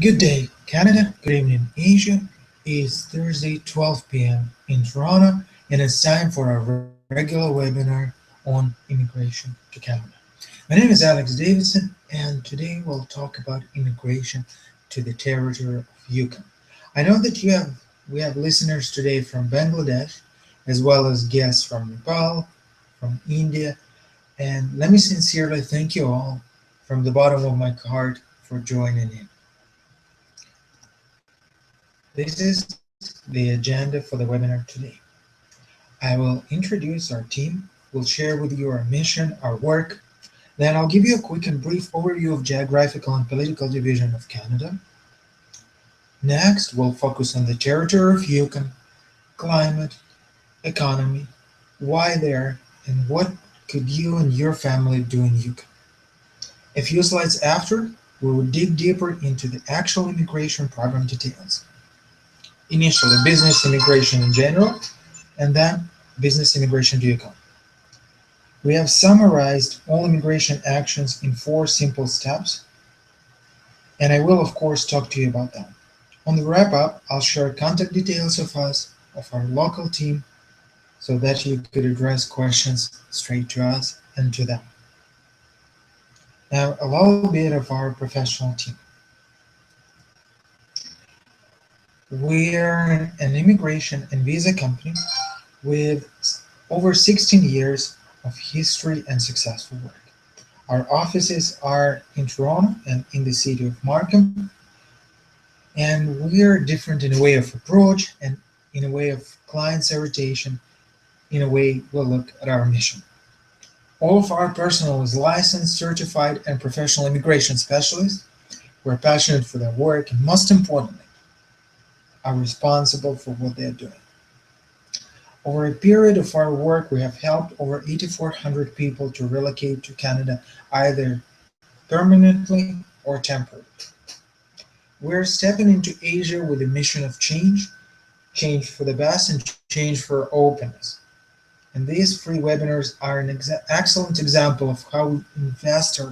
Good day, Canada. Good evening, Asia. It's Thursday, 12 p.m. in Toronto, and it's time for our regular webinar on immigration to Canada. My name is Alex Davidson, and today we'll talk about immigration to the territory of Yukon. I know that we have listeners today from Bangladesh, as well as guests from Nepal, from India, and let me sincerely thank you all from the bottom of my heart for joining in. This is the agenda for the webinar today. I will introduce our team, we'll share with you our mission, our work, then I'll give you a quick and brief overview of geographical and political division of Canada. Next, we'll focus on the territory of Yukon, climate, economy, why there, and what could you and your family do in Yukon. A few slides after, we will dig deeper into the actual immigration program details. Initially, business immigration in general, and then business immigration to Yukon. We have summarized all immigration actions in 4 simple steps, and I will of course talk to you about them. On the wrap up, I'll share contact details of us, of our local team, so that you could address questions straight to us and to them. Now, a little bit of our professional team. We're an immigration and visa company with over 16 years of history and successful work. Our offices are in Toronto and in the city of Markham, and we are different in a way of approach and in a way of client's orientation, in a way we'll look at our mission. All of our personnel is licensed, certified, and professional immigration specialists who are passionate for their work and, most importantly, are responsible for what they're doing. Over a period of our work, we have helped over 8,400 people to relocate to Canada, either permanently or temporarily. We're stepping into Asia with a mission of change for the best and change for openness. And these free webinars are an excellent example of how we invest our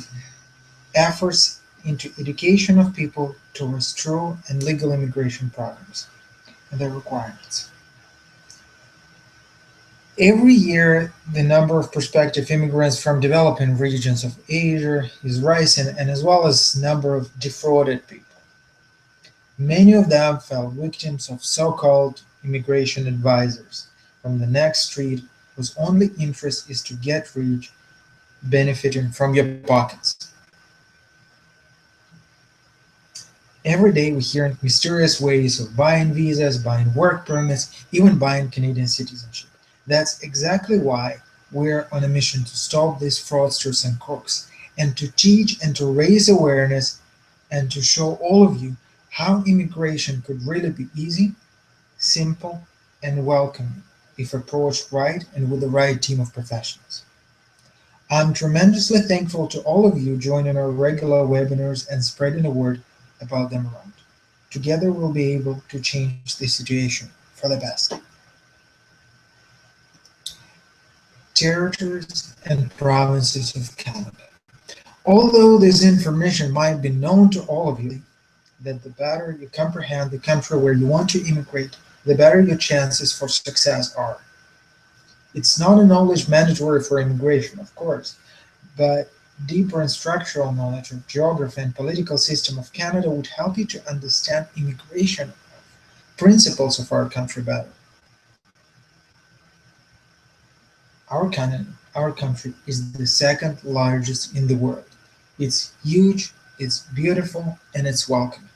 efforts into education of people towards true and legal immigration programs and their requirements. Every year, the number of prospective immigrants from developing regions of Asia is rising, and as well as number of defrauded people. Many of them fell victims of so-called immigration advisors from the next street whose only interest is to get rich, benefiting from your pockets. Every day we hear mysterious ways of buying visas, buying work permits, even buying Canadian citizenship. That's exactly why we're on a mission to stop these fraudsters and crooks, and to teach and to raise awareness and to show all of you how immigration could really be easy, simple, and welcoming if approached right and with the right team of professionals. I'm tremendously thankful to all of you joining our regular webinars and spreading the word about them around. Together we'll be able to change the situation for the best. Territories and provinces of Canada. Although this information might be known to all of you, that the better you comprehend the country where you want to immigrate, the better your chances for success are. It's not a knowledge mandatory for immigration, of course, but deeper and structural knowledge of geography and political system of Canada would help you to understand immigration principles of our country better. Our country is the second largest in the world. It's huge, it's beautiful, and it's welcoming.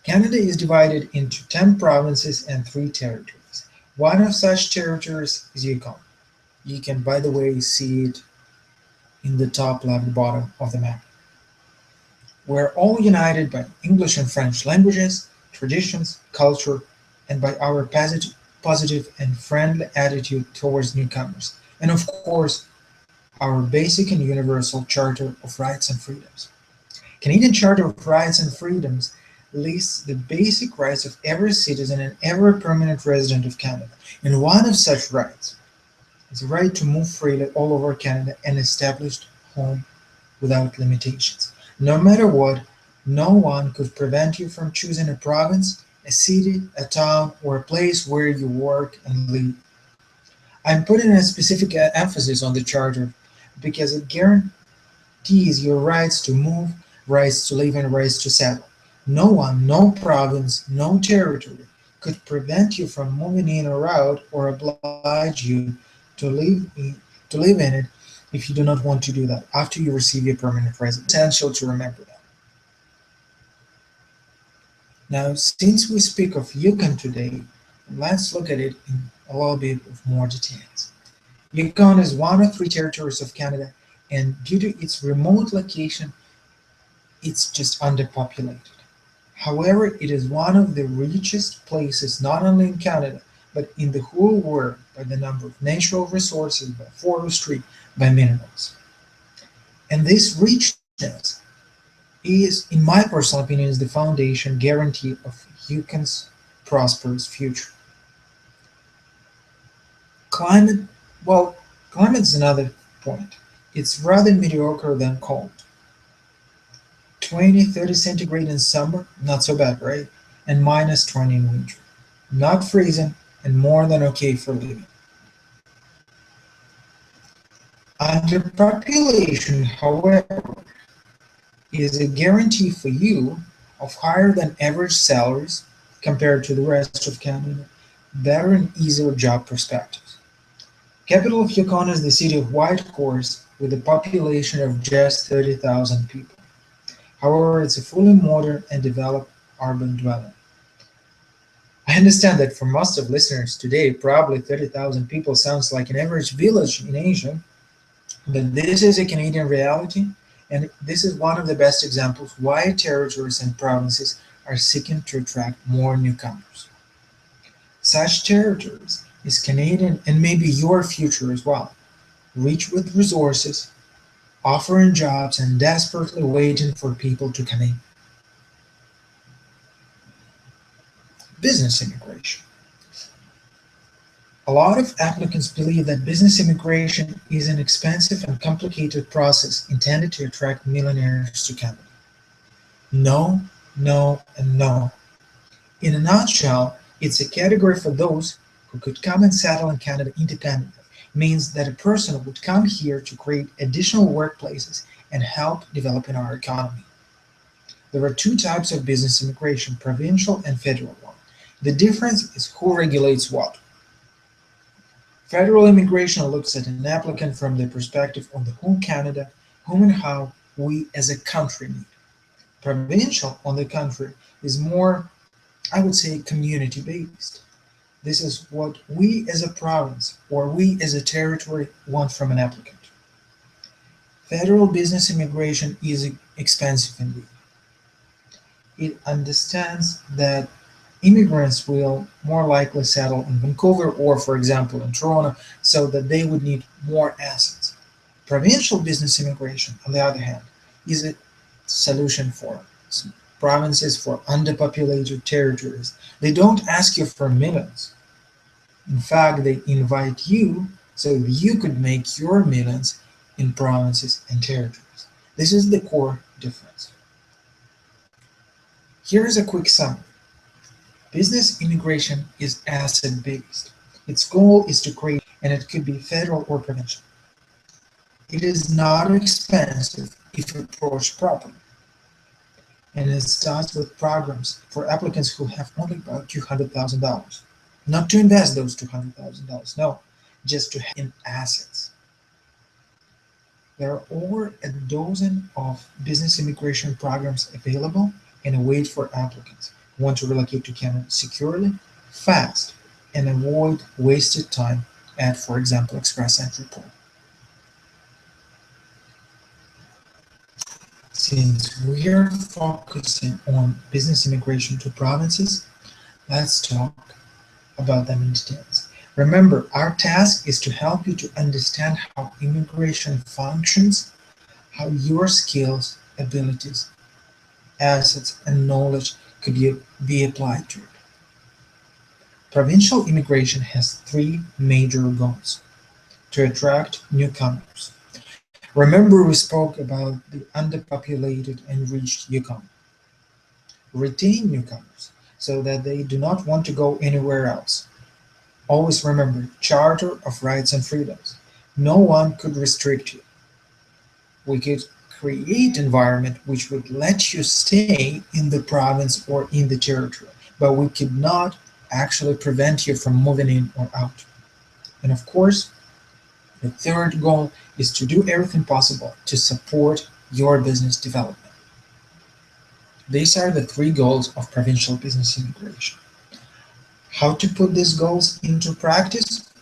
Canada is divided into 10 provinces and 3 territories. One of such territories is Yukon. You can, by the way, see it in the top left bottom of the map. We're all united by English and French languages, traditions, culture, and by our positive and friendly attitude towards newcomers, and of course, our basic and universal Charter of Rights and Freedoms. Canadian Charter of Rights and Freedoms lists the basic rights of every citizen and every permanent resident of Canada, and one of such rights is the right to move freely all over Canada and establish home without limitations. No matter what, No one could prevent you from choosing a province, a city, a town, or a place where you work and live. I'm putting a specific emphasis on the charter because it guarantees your rights to move, rights to live, and rights to settle. No one, no province, no territory could prevent you from moving in or out or oblige you to to live in it if you do not want to do that after you receive your permanent residence. Essential to remember that. Now, since we speak of Yukon today, let's look at it in a little bit of more details. Yukon is one of three territories of Canada, and due to its remote location, it's just underpopulated. However, it is one of the richest places not only in Canada, but in the whole world by the number of natural resources, by forestry, by minerals. And this richness is, in my personal opinion, is the foundation guarantee of Yukon's prosperous future. Climate, well, climate is another point. It's rather mediocre than cold. 20-30 centigrade in summer, not so bad, right? And minus 20 in winter. Not freezing and more than okay for living. Underpopulation, however, is a guarantee for you of higher than average salaries compared to the rest of Canada, better and easier job perspectives. Capital of Yukon is the city of Whitehorse with a population of just 30,000 people. However, it's a fully modern and developed urban dwelling. I understand that for most of listeners today, probably 30,000 people sounds like an average village in Asia, but this is a Canadian reality, and this is one of the best examples why territories and provinces are seeking to attract more newcomers. Such territories is Canadian and maybe your future as well, rich with resources, offering jobs and desperately waiting for people to come in. Business immigration. A lot of applicants believe that business immigration is an expensive and complicated process intended to attract millionaires to Canada. No, no, and no. In a nutshell, it's a category for those who could come and settle in Canada independently. Means that a person would come here to create additional workplaces and help developing our economy. There are two types of business immigration, provincial and federal one. The difference is who regulates what. Federal immigration looks at an applicant from the perspective of the whole Canada, whom and how we as a country need. Provincial, on the contrary, is more, I would say, community based. This is what we as a province or we as a territory want from an applicant. Federal business immigration is expensive indeed. It understands that immigrants will more likely settle in Vancouver or, for example, in Toronto, so that they would need more assets. Provincial business immigration, on the other hand, is a solution for provinces, for underpopulated territories. They don't ask you for millions. In fact, they invite you so you could make your millions in provinces and territories. This is the core difference. Here is a quick summary. Business immigration is asset-based. Its goal is to create, and it could be federal or provincial. It is not expensive if approached properly, and it starts with programs for applicants who have only about $200,000. Not to invest those $200,000, no, just to have in assets. There are over a dozen of business immigration programs available and await for applicants who want to relocate to Canada securely, fast, and avoid wasted time at, for example, Express Entry Pool. Since we are focusing on business immigration to provinces, let's talk about them in details. Remember, our task is to help you to understand how immigration functions, how your skills, abilities, assets, and knowledge could be applied to it. Provincial immigration has three major goals: to attract newcomers. Remember, we spoke about the underpopulated and enriched Yukon. retain newcomers so that they do not want to go anywhere else. Always remember Charter of Rights and Freedoms. No one could restrict you. We could create environment which would let you stay in the province or in the territory, but we could not actually prevent you from moving in or out. And of course, the third goal is to do everything possible to support your business development. These are the three goals of provincial business immigration. How to put these goals into practice?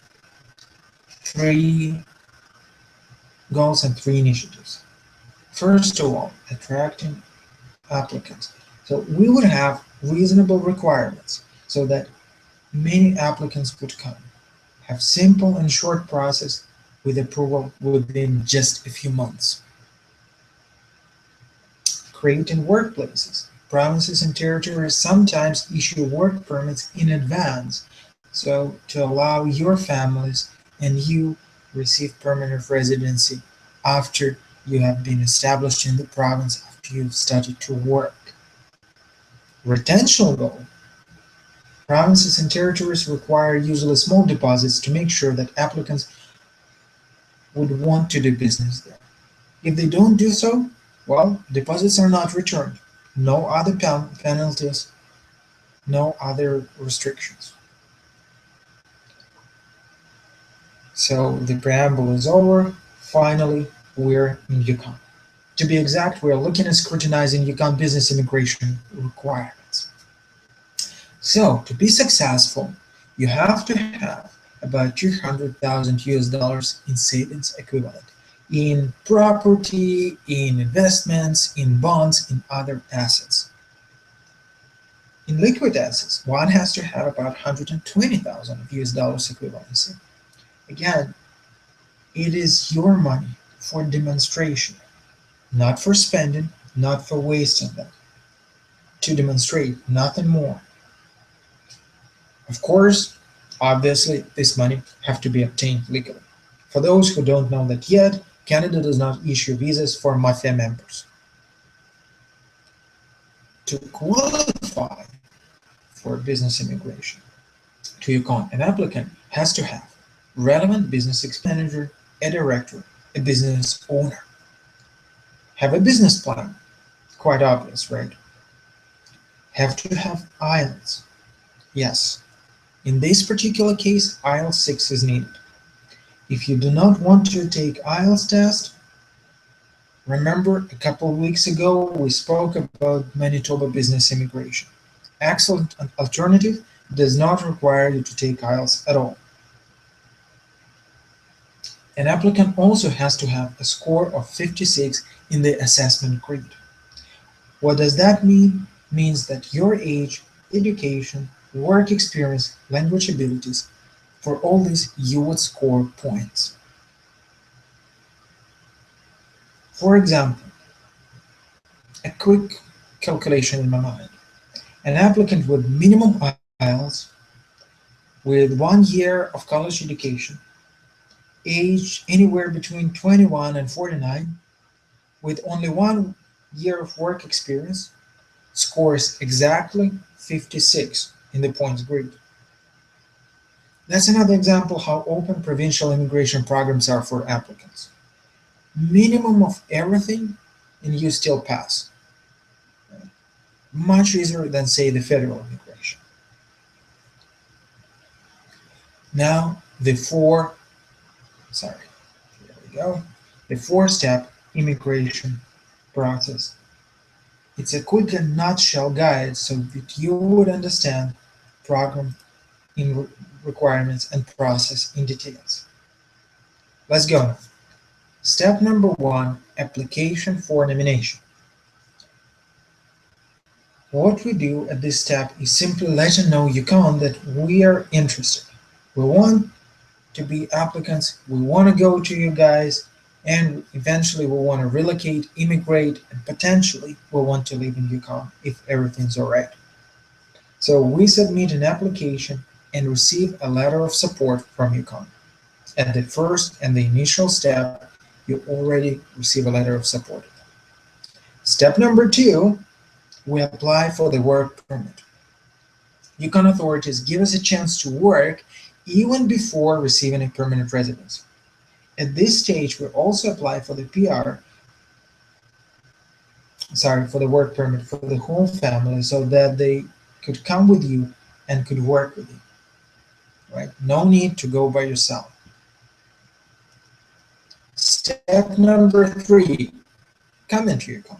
Three goals and three initiatives. First of all, attracting applicants. So we would have reasonable requirements so that many applicants would come. Have simple and short process with approval within just a few months. Creating workplaces. Provinces and territories sometimes issue work permits in advance, so to allow your families and you receive permanent residency after you have been established in the province, after you've started to work. Retention goal. Provinces and territories require usually small deposits to make sure that applicants would want to do business there. If they don't do so, well, deposits are not returned. No other penalties, no other restrictions. So the preamble is over. Finally, we're in Yukon. To be exact, we're looking at scrutinizing Yukon business immigration requirements. So to be successful, you have to have about 200,000 US dollars in savings equivalent in property, in investments, in bonds, in other assets. In liquid assets, one has to have about 120,000 US dollars equivalency. Again, it is your money for demonstration, not for spending, not for wasting them. To demonstrate, nothing more. Of course, obviously, this money have to be obtained legally. For those who don't know that yet, Canada does not issue visas for mafia members. To qualify for business immigration to Yukon, an applicant has to have relevant business manager, a director, a business owner. Have a business plan. Quite obvious, right? Have to have IELTS. Yes. In this particular case, IELTS 6 is needed. If you do not want to take IELTS test, remember a couple of weeks ago we spoke about Manitoba business immigration. Excellent alternative, does not require you to take IELTS at all. An applicant also has to have a score of 56 in the assessment grade. What does that mean? Means that your age, education, work experience, language abilities, for all this you would score points. For example, a quick calculation in my mind. An applicant with minimum IELTS, with 1 year of college education, age anywhere between 21 and 49, with only 1 year of work experience, scores exactly 56 in the points grid. That's another example how open provincial immigration programs are for applicants. Minimum of everything and you still pass. Much easier than, say, the federal immigration. Now, the four-step immigration process. It's a quick and nutshell guide so that you would understand program in requirements and process in details. Let's go. Step number 1, application for nomination. What we do at this step is simply let you know Yukon that we are interested. We want to be applicants, we want to go to you guys, and eventually we want to relocate, immigrate, and potentially we want to live in Yukon if everything's all right. So we submit an application and receive a letter of support from Yukon. At the first and the initial step, you already receive a letter of support. Step number 2, we apply for the work permit. Yukon authorities give us a chance to work even before receiving a permanent residence. At this stage, we also apply for the for the work permit for the whole family so that they could come with you and could work with you, right? No need to go by yourself. Step number 3, come into Yukon.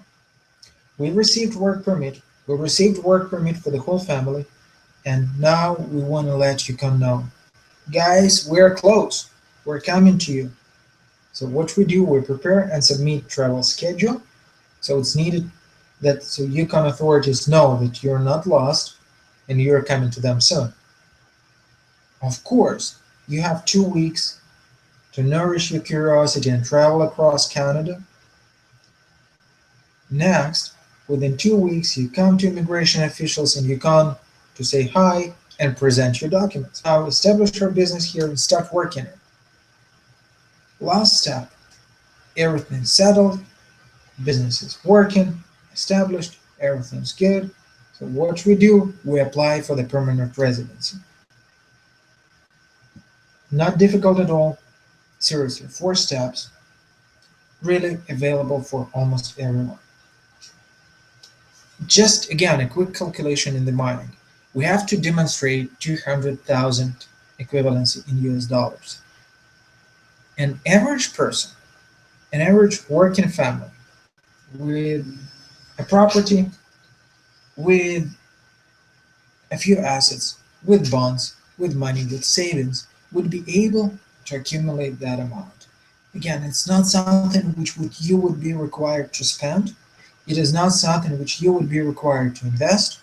We received work permit for the whole family, and now we want to let Yukon know, guys, we're close. We're coming to you. So what we do, we prepare and submit travel schedule. So it's needed that so Yukon authorities know that you're not lost and you're coming to them soon. Of course, you have 2 weeks to nourish your curiosity and travel across Canada. Next, within 2 weeks, you come to immigration officials in Yukon to say hi and present your documents. Now establish your business here and start working it. Last step, everything's settled, business is working, established, everything's good. So what we do, we apply for the permanent residency. Not difficult at all. Seriously, 4 steps, really available for almost everyone. Just again, a quick calculation in the mind. We have to demonstrate 200,000 equivalency in US dollars. An average person, an average working family with a property, with a few assets, with bonds, with money, with savings, would be able to accumulate that amount. Again, it's not something which you would be required to spend. It is not something which you would be required to invest.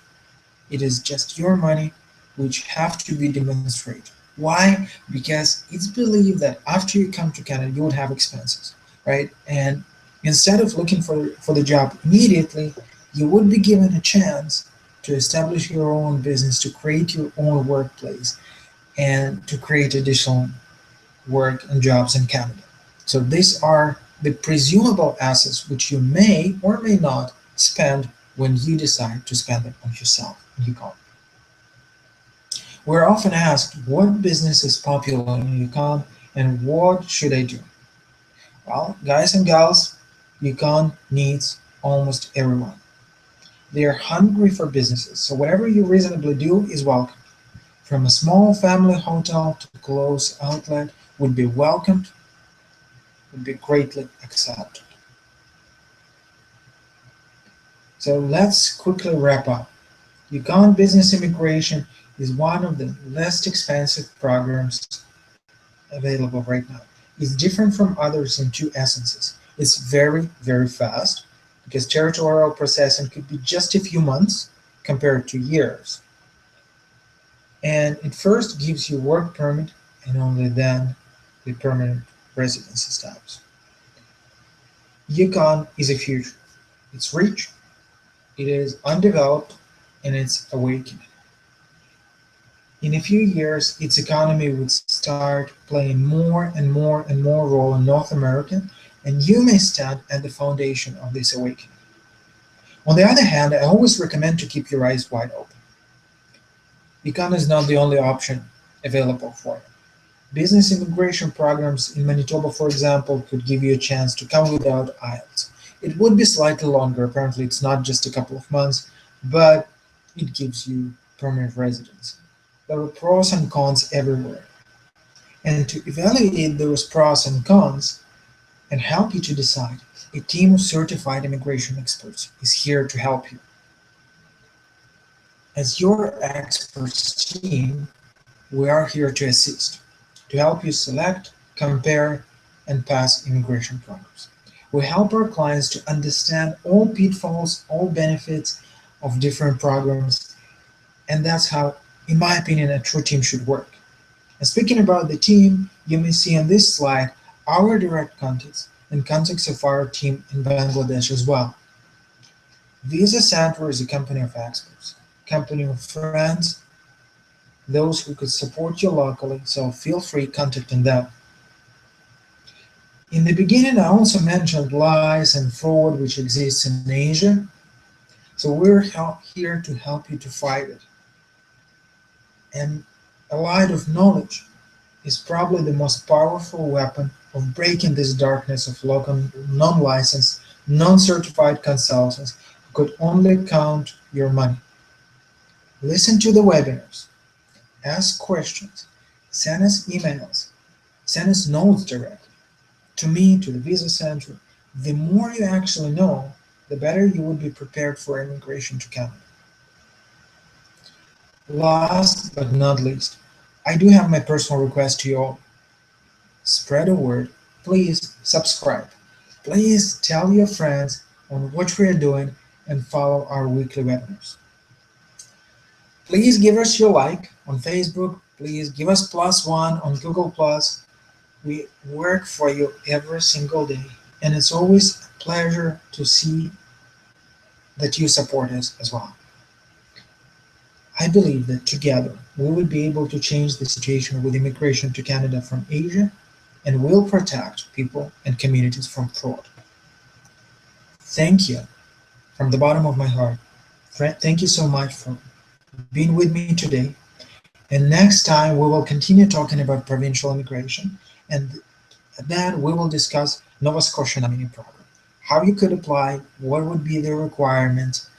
It is just your money which have to be demonstrated. Why? Because it's believed that after you come to Canada, you would have expenses, right? And instead of looking for the job immediately, you would be given a chance to establish your own business, to create your own workplace, and to create additional work and jobs in Canada. So these are the presumable assets which you may or may not spend when you decide to spend them on yourself in Yukon. We're often asked what business is popular in Yukon and what should I do? Well, guys and gals, Yukon needs almost everyone. They are hungry for businesses, so whatever you reasonably do is welcome. From a small family hotel to a close outlet would be welcomed, would be greatly accepted. So let's quickly wrap up. Yukon Business Immigration is one of the least expensive programs available right now. It's different from others in 2 essences. It's very, very fast because territorial processing could be just a few months compared to years. And it first gives you work permit and only then the permanent residency status. Yukon is a future. It's rich, it is undeveloped, and it's awakening. In a few years, its economy would start playing more and more and more role in North America, and you may stand at the foundation of this awakening. On the other hand, I always recommend to keep your eyes wide open. Yukon is not the only option available for you. Business immigration programs in Manitoba, for example, could give you a chance to come without IELTS. It would be slightly longer. Apparently, it's not just a couple of months, but it gives you permanent residency. There are pros and cons everywhere. And to evaluate those pros and cons and help you to decide, a team of certified immigration experts is here to help you. As your experts team, we are here to assist, to help you select, compare, and pass immigration programs. We help our clients to understand all pitfalls, all benefits of different programs, and that's how, in my opinion, a true team should work. And speaking about the team, you may see on this slide our direct contacts and contacts of our team in Bangladesh as well. Visa Center is a company of experts, company of friends, those who could support you locally, so feel free contacting them. In the beginning, I also mentioned lies and fraud which exists in Asia. So we're here to help you to fight it. And a light of knowledge is probably the most powerful weapon of breaking this darkness of local, non-licensed, non-certified consultants who could only count your money. Listen to the webinars, ask questions, send us emails, send us notes directly to me, to the Visa Center. The more you actually know, the better you would be prepared for immigration to Canada. Last but not least, I do have my personal request to you all. Spread the word. Please subscribe. Please tell your friends on what we are doing and follow our weekly webinars. Please give us your like on Facebook. Please give us +1 on Google+. We work for you every single day, and it's always a pleasure to see that you support us as well. I believe that together we will be able to change the situation with immigration to Canada from Asia, and will protect people and communities from fraud. Thank you from the bottom of my heart. Thank you so much for being with me today. And next time we will continue talking about provincial immigration, and then we will discuss Nova Scotia nominee program, how you could apply, what would be the requirements,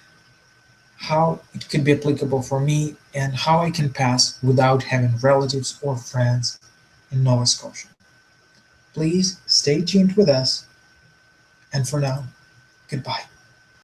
how it could be applicable for me, and how I can pass without having relatives or friends in Nova Scotia. Please stay tuned with us, and for now, goodbye.